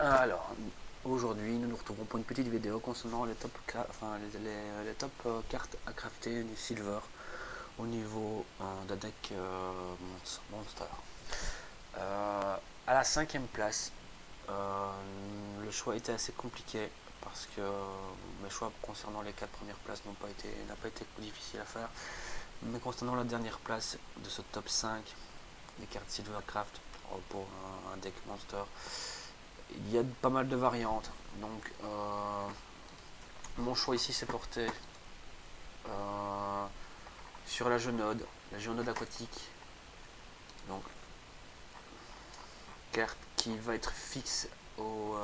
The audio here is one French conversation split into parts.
Alors, aujourd'hui, nous nous retrouvons pour une petite vidéo concernant les top cartes à crafter du Silver au niveau de deck Monster. À la 5e place, le choix était assez compliqué parce que mes choix concernant les 4 premières places n'a pas été difficile à faire. Mais concernant la dernière place de ce top 5 des cartes Silvercraft pour un deck Monster, il y a pas mal de variantes. Donc, mon choix ici s'est porté sur la géonode aquatique. Donc, carte qui va être fixe au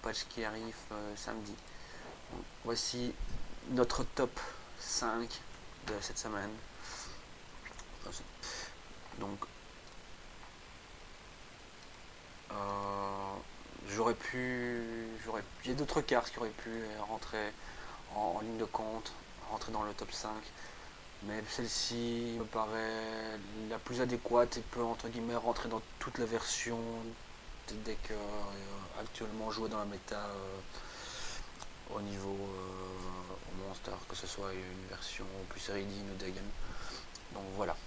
patch qui arrive samedi. Donc, voici notre top 5 de cette semaine. Donc, il y a d'autres cartes qui auraient pu rentrer en ligne de compte, rentrer dans le top 5, mais celle-ci me paraît la plus adéquate et peut entre guillemets rentrer dans toutes les versions des decks actuellement joués dans la méta au niveau Monster, que ce soit une version plus Iridium ou Dagon. Donc voilà.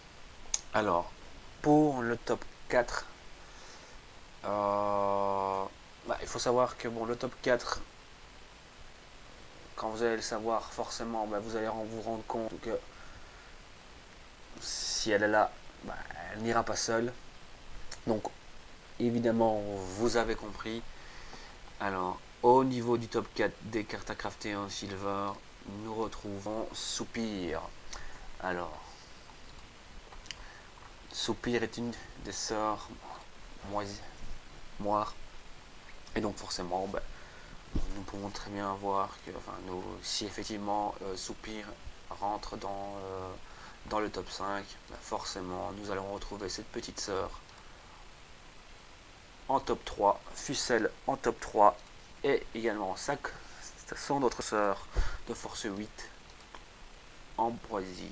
Alors, pour le top 4, il faut savoir que bon, le top 4, quand vous allez le savoir, forcément, vous allez vous rendre compte que si elle est là, elle n'ira pas seule. Donc, évidemment, vous avez compris. Alors, au niveau du top 4 des cartes à crafter en silver, nous retrouvons Soupir. Alors, Soupir est une des sœurs moires. Et donc, forcément, nous pouvons très bien voir que si effectivement Soupir rentre dans le top 5, forcément nous allons retrouver cette petite sœur en top 3, Fussel en top 3 et également son autre sœur de force 8, Ambroisie.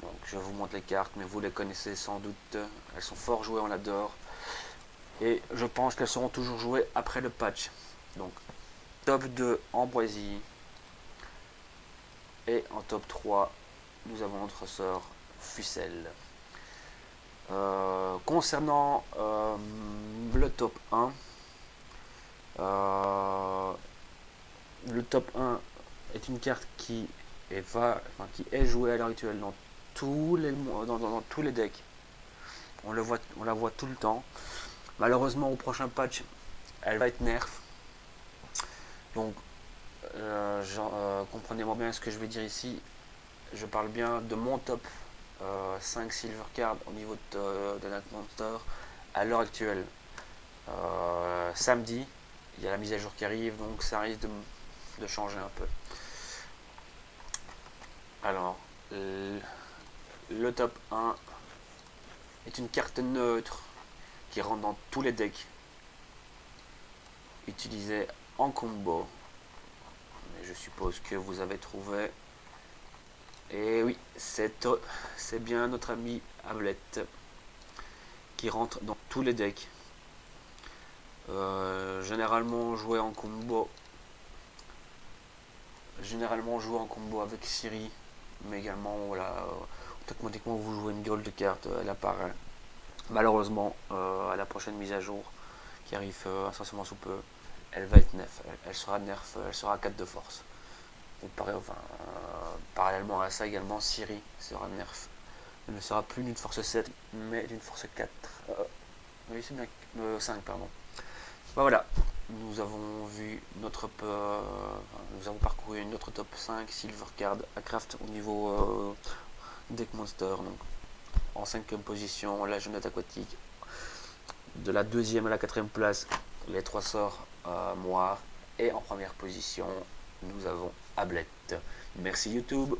Donc je vous montre les cartes, mais vous les connaissez sans doute, elles sont fort jouées, on l'adore, et je pense qu'elles seront toujours jouées après le patch. Donc top 2 Ambroisie, et en top 3 nous avons notre sœur Fussel. Concernant le top 1, le top 1 est une carte qui est jouée à l'heure actuelle dans tous les decks. On la voit tout le temps. Malheureusement, au prochain patch, elle va être nerf. Donc, comprenez-moi bien ce que je vais dire ici. Je parle bien de mon top 5 Silver Card au niveau de notre Monster à l'heure actuelle. Samedi, il y a la mise à jour qui arrive, donc ça risque de changer un peu. Alors, le top 1 est une carte neutre qui rentre dans tous les decks utilisés en combo. Mais je suppose que vous avez trouvé. Et oui, c'est bien notre ami Ablette qui rentre dans tous les decks. Généralement joué en combo avec Siri, mais également automatiquement vous jouez une gueule de cartes, elle apparaît. Malheureusement, à la prochaine mise à jour qui arrive incessamment sous peu, elle va être nerf, elle sera nerf, elle sera à 4 de force. Parallèlement à ça également, Siri sera nerf. Elle ne sera plus d'une force 7, mais d'une force 4. Oui, c'est bien. 5, pardon. Voilà, nous avons parcouru notre top 5 Silver Card à craft au niveau deck Monster. Donc, en 5e position, la jeunette aquatique. De la 2e à la 4e place, les 3 sorts moires. Et en première position, nous avons Ablette. Merci YouTube.